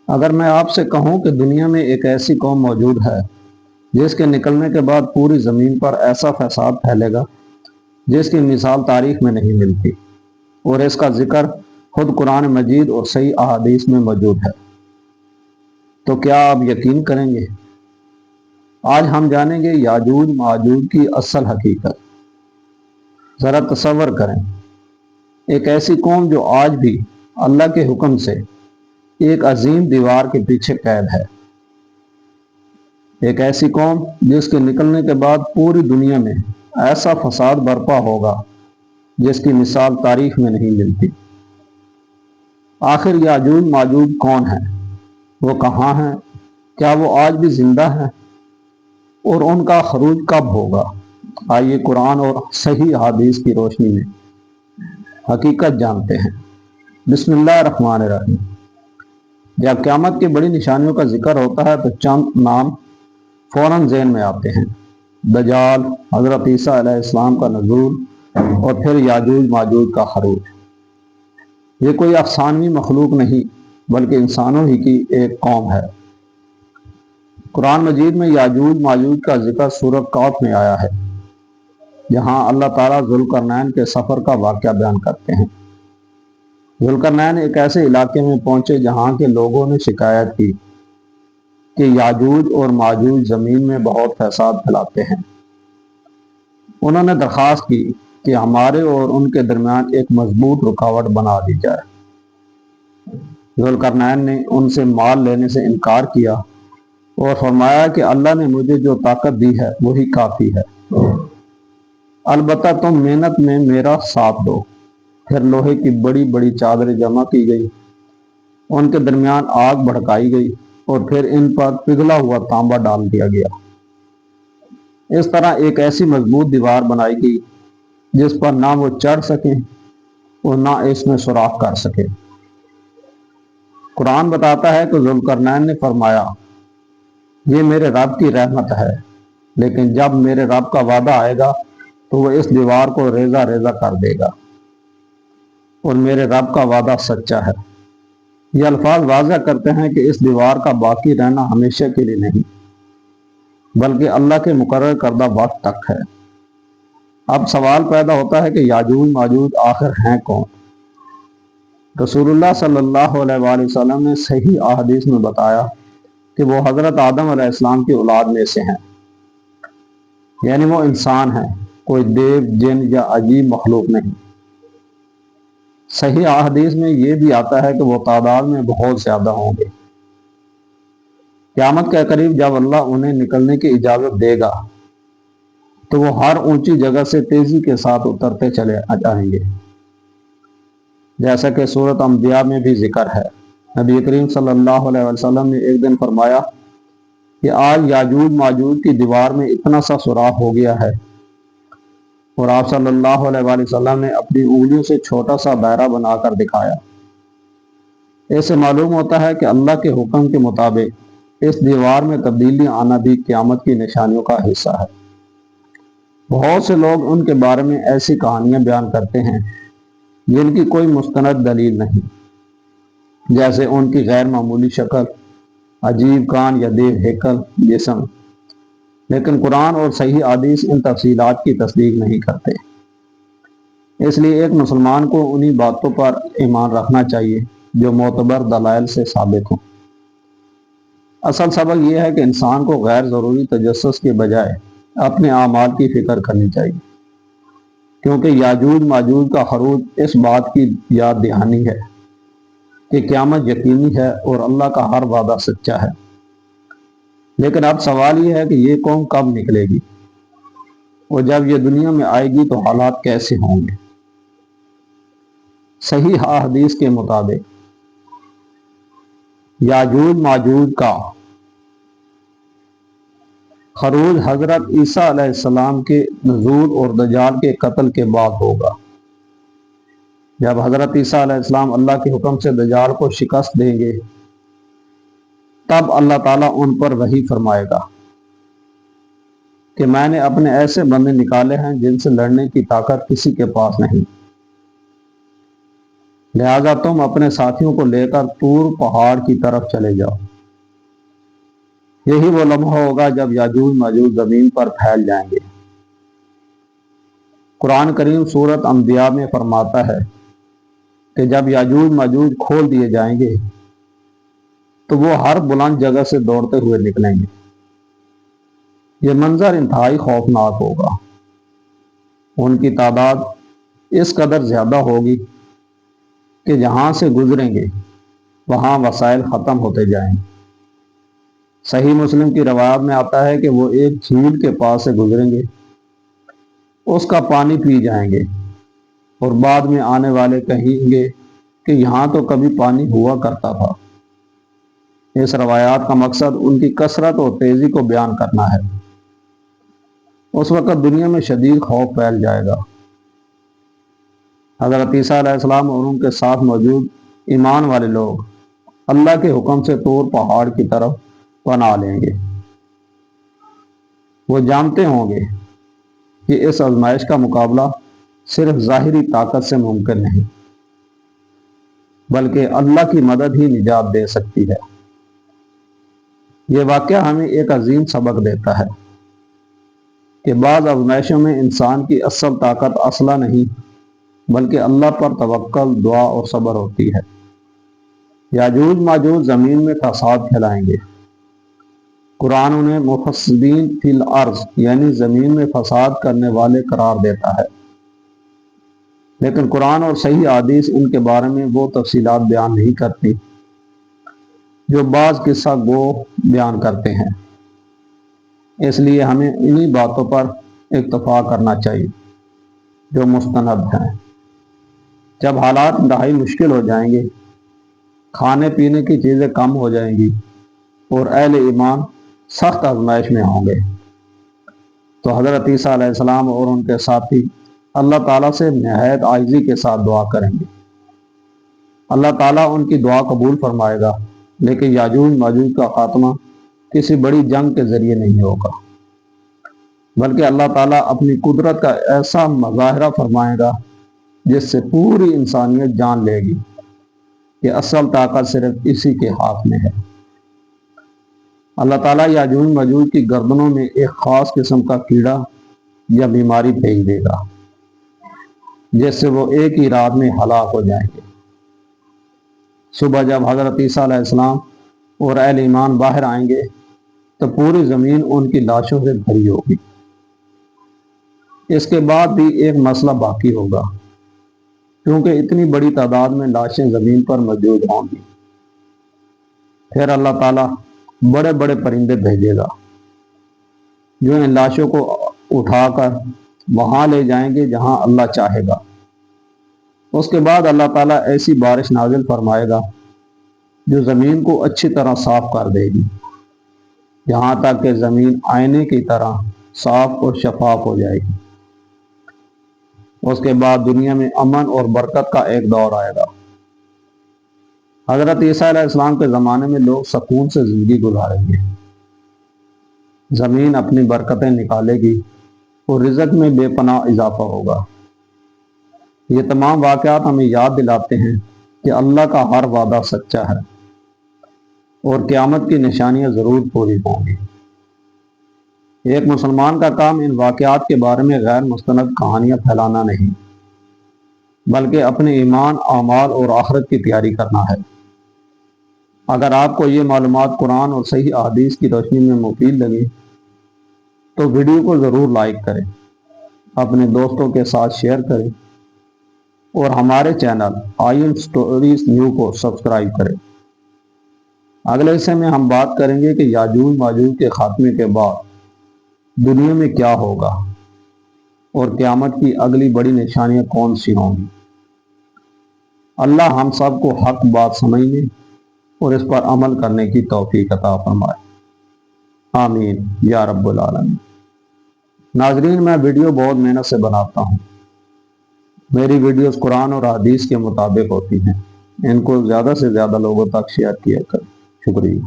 اگر میں آپ سے کہوں کہ دنیا میں ایک ایسی قوم موجود ہے جس کے نکلنے کے بعد پوری زمین پر ایسا فساد پھیلے گا جس کی مثال تاریخ میں نہیں ملتی، اور اس کا ذکر خود قرآن مجید اور صحیح احادیث میں موجود ہے، تو کیا آپ یقین کریں گے؟ آج ہم جانیں گے یاجوج ماجوج کی اصل حقیقت۔ ذرا تصور کریں، ایک ایسی قوم جو آج بھی اللہ کے حکم سے ایک عظیم دیوار کے پیچھے قید ہے، ایک ایسی قوم جس کے نکلنے کے بعد پوری دنیا میں ایسا فساد برپا ہوگا جس کی مثال تاریخ میں نہیں ملتی۔ آخر یاجوج ماجوج کون ہیں؟ وہ کہاں ہیں؟ کیا وہ آج بھی زندہ ہیں؟ اور ان کا خروج کب ہوگا؟ آئیے قرآن اور صحیح حدیث کی روشنی میں حقیقت جانتے ہیں۔ بسم اللہ الرحمن الرحیم۔ جب قیامت کی بڑی نشانیوں کا ذکر ہوتا ہے تو چند نام فوراً ذہن میں آتے ہیں: دجال، حضرت عیسیٰ علیہ السلام کا نزول، اور پھر یاجوج ماجوج کا خروج۔ یہ کوئی افسانوی مخلوق نہیں بلکہ انسانوں ہی کی ایک قوم ہے۔ قرآن مجید میں یاجوج ماجوج کا ذکر سورۃ کہف میں آیا ہے، جہاں اللہ تعالیٰ ذوالقرنین کے سفر کا واقعہ بیان کرتے ہیں۔ ذوالقرنین ایک ایسے علاقے میں پہنچے جہاں کے لوگوں نے شکایت کی کہ یاجوج اور ماجوج زمین میں بہت فساد پھیلاتے ہیں۔ انہوں نے درخواست کی کہ ہمارے اور ان کے درمیان ایک مضبوط رکاوٹ بنا دی جائے۔ ذوالقرنین نے ان سے مال لینے سے انکار کیا اور فرمایا کہ اللہ نے مجھے جو طاقت دی ہے وہی کافی ہے، البتہ تم محنت میں میرا ساتھ دو۔ پھر لوہے کی بڑی بڑی چادریں جمع کی گئی، ان کے درمیان آگ بھڑکائی گئی اور پھر ان پر پگھلا ہوا تانبا ڈال دیا گیا۔ اس طرح ایک ایسی مضبوط دیوار بنائی گئی جس پر نہ وہ چڑھ سکیں اور نہ اس میں سوراخ کر سکیں۔ قرآن بتاتا ہے کہ ذوالقرنین نے فرمایا، یہ میرے رب کی رحمت ہے، لیکن جب میرے رب کا وعدہ آئے گا تو وہ اس دیوار کو ریزہ ریزہ کر دے گا، اور میرے رب کا وعدہ سچا ہے۔ یہ الفاظ واضح کرتے ہیں کہ اس دیوار کا باقی رہنا ہمیشہ کے لیے نہیں بلکہ اللہ کے مقرر کردہ وقت تک ہے۔ اب سوال پیدا ہوتا ہے کہ یاجوج ماجوج آخر ہیں کون؟ رسول اللہ صلی اللہ علیہ وآلہ وسلم نے صحیح احادیث میں بتایا کہ وہ حضرت آدم علیہ السلام کی اولاد میں سے ہیں، یعنی وہ انسان ہیں، کوئی دیو، جن یا عجیب مخلوق نہیں۔ صحیح احادیث میں یہ بھی آتا ہے کہ وہ تعداد میں بہت زیادہ ہوں گے۔ قیامت کے قریب جب اللہ انہیں نکلنے کی اجازت دے گا تو وہ ہر اونچی جگہ سے تیزی کے ساتھ اترتے چلے جائیں گے، جیسا کہ سورۃ انبیاء میں بھی ذکر ہے۔ نبی کریم صلی اللہ علیہ وسلم نے ایک دن فرمایا کہ آج یاجوج ماجوج کی دیوار میں اتنا سا سوراخ ہو گیا ہے، اور آپ صلی اللہ علیہ وآلہ وسلم نے اپنی انگلیوں سے چھوٹا سا دائرہ بنا کر دکھایا۔ اس سے معلوم ہوتا ہے کہ اللہ کے حکم کے مطابق اس دیوار میں تبدیلی آنا بھی قیامت کی نشانیوں کا حصہ ہے۔ بہت سے لوگ ان کے بارے میں ایسی کہانیاں بیان کرتے ہیں جن کی کوئی مستند دلیل نہیں، جیسے ان کی غیر معمولی شکل، عجیب کان یا دیو ہیکل جسم، لیکن قرآن اور صحیح حدیث ان تفصیلات کی تصدیق نہیں کرتے۔ اس لیے ایک مسلمان کو انہی باتوں پر ایمان رکھنا چاہیے جو معتبر دلائل سے ثابت ہوں۔ اصل سبق یہ ہے کہ انسان کو غیر ضروری تجسس کے بجائے اپنے اعمال کی فکر کرنی چاہیے، کیونکہ یاجوج ماجوج کا خروج اس بات کی یاد دہانی ہے کہ قیامت یقینی ہے اور اللہ کا ہر وعدہ سچا ہے۔ لیکن اب سوال یہ ہے کہ یہ قوم کب نکلے گی، اور جب یہ دنیا میں آئے گی تو حالات کیسے ہوں گے؟ صحیح احادیث کے مطابق یاجوج ماجوج کا خروج حضرت عیسیٰ علیہ السلام کے نزول اور دجال کے قتل کے بعد ہوگا۔ جب حضرت عیسیٰ علیہ السلام اللہ کے حکم سے دجال کو شکست دیں گے تب اللہ تعالیٰ ان پر وحی فرمائے گا کہ میں نے اپنے ایسے بندے نکالے ہیں جن سے لڑنے کی طاقت کسی کے پاس نہیں۔ لہذا تم اپنے ساتھیوں کو لے کر طور پہاڑ کی طرف چلے جاؤ۔ یہی وہ لمحہ ہوگا جب یاجوج ماجوج زمین پر پھیل جائیں گے۔ قرآن کریم سورۃ انبیاء میں فرماتا ہے کہ جب یاجوج ماجوج کھول دیے جائیں گے تو وہ ہر بلند جگہ سے دوڑتے ہوئے نکلیں گے۔ یہ منظر انتہائی خوفناک ہوگا۔ ان کی تعداد اس قدر زیادہ ہوگی کہ جہاں سے گزریں گے وہاں وسائل ختم ہوتے جائیں گے۔ صحیح مسلم کی روایت میں آتا ہے کہ وہ ایک جھیل کے پاس سے گزریں گے، اس کا پانی پی جائیں گے، اور بعد میں آنے والے کہیں گے کہ یہاں تو کبھی پانی ہوا کرتا تھا۔ اس روایات کا مقصد ان کی کثرت اور تیزی کو بیان کرنا ہے۔ اس وقت دنیا میں شدید خوف پھیل جائے گا۔ حضرت عیسیٰ علیہ السلام اور ان کے ساتھ موجود ایمان والے لوگ اللہ کے حکم سے طور پہاڑ کی طرف پناہ لیں گے۔ وہ جانتے ہوں گے کہ اس آزمائش کا مقابلہ صرف ظاہری طاقت سے ممکن نہیں، بلکہ اللہ کی مدد ہی نجات دے سکتی ہے۔ یہ واقعہ ہمیں ایک عظیم سبق دیتا ہے کہ بعض آزمائشوں میں انسان کی اصل طاقت اسلحہ نہیں بلکہ اللہ پر توکل، دعا اور صبر ہوتی ہے۔ یاجوج ماجوج زمین میں فساد پھیلائیں گے۔ قرآن انہیں مفسدین فی الارض یعنی زمین میں فساد کرنے والے قرار دیتا ہے، لیکن قرآن اور صحیح حدیث ان کے بارے میں وہ تفصیلات بیان نہیں کرتی جو بعض قصہ گو بیان کرتے ہیں۔ اس لیے ہمیں انہی باتوں پر اکتفا کرنا چاہیے جو مستند ہیں۔ جب حالات انتہائی مشکل ہو جائیں گے، کھانے پینے کی چیزیں کم ہو جائیں گی اور اہل ایمان سخت آزمائش میں ہوں گے، تو حضرت عیسیٰ علیہ السلام اور ان کے ساتھی اللہ تعالیٰ سے نہایت عاجزی کے ساتھ دعا کریں گے۔ اللہ تعالیٰ ان کی دعا قبول فرمائے گا، لیکن یاجوج ماجوج کا خاتمہ کسی بڑی جنگ کے ذریعے نہیں ہوگا، بلکہ اللہ تعالیٰ اپنی قدرت کا ایسا مظاہرہ فرمائے گا جس سے پوری انسانیت جان لے گی کہ اصل طاقت صرف اسی کے ہاتھ میں ہے۔ اللہ تعالیٰ یاجوج ماجوج کی گردنوں میں ایک خاص قسم کا کیڑا یا بیماری بھیج دے گا جس سے وہ ایک ہی رات میں ہلاک ہو جائیں گے۔ صبح جب حضرت عیسیٰ علیہ السلام اور اہل ایمان باہر آئیں گے تو پوری زمین ان کی لاشوں سے بھری ہوگی۔ اس کے بعد بھی ایک مسئلہ باقی ہوگا، کیونکہ اتنی بڑی تعداد میں لاشیں زمین پر موجود ہوں گی۔ پھر اللہ تعالیٰ بڑے بڑے پرندے بھیجے گا جو ان لاشوں کو اٹھا کر وہاں لے جائیں گے جہاں اللہ چاہے گا۔ اس کے بعد اللہ تعالیٰ ایسی بارش نازل فرمائے گا جو زمین کو اچھی طرح صاف کر دے گی، یہاں تک کہ زمین آئینے کی طرح صاف اور شفاف ہو جائے گی۔ اس کے بعد دنیا میں امن اور برکت کا ایک دور آئے گا۔ حضرت عیسیٰ علیہ السلام کے زمانے میں لوگ سکون سے زندگی گزاریں گے، زمین اپنی برکتیں نکالے گی اور رزق میں بے پناہ اضافہ ہوگا۔ یہ تمام واقعات ہمیں یاد دلاتے ہیں کہ اللہ کا ہر وعدہ سچا ہے اور قیامت کی نشانیاں ضرور پوری ہوں گی۔ ایک مسلمان کا کام ان واقعات کے بارے میں غیر مستند کہانیاں پھیلانا نہیں، بلکہ اپنے ایمان، اعمال اور آخرت کی تیاری کرنا ہے۔ اگر آپ کو یہ معلومات قرآن اور صحیح احادیث کی روشنی میں مفید لگی تو ویڈیو کو ضرور لائک کریں، اپنے دوستوں کے ساتھ شیئر کریں اور ہمارے چینل آئین سٹوریز نیو کو سبسکرائب کریں۔ اگلے حصے میں ہم بات کریں گے کہ یاجوج ماجوج کے خاتمے کے بعد دنیا میں کیا ہوگا اور قیامت کی اگلی بڑی نشانیاں کون سی ہوں گی۔ اللہ ہم سب کو حق بات سمجھنے اور اس پر عمل کرنے کی توفیق عطا فرمائے، آمین یا رب العالمین۔ ناظرین، میں ویڈیو بہت محنت سے بناتا ہوں۔ میری ویڈیوز قرآن اور حدیث کے مطابق ہوتی ہیں۔ ان کو زیادہ سے زیادہ لوگوں تک شیئر کیا کریں۔ شکریہ۔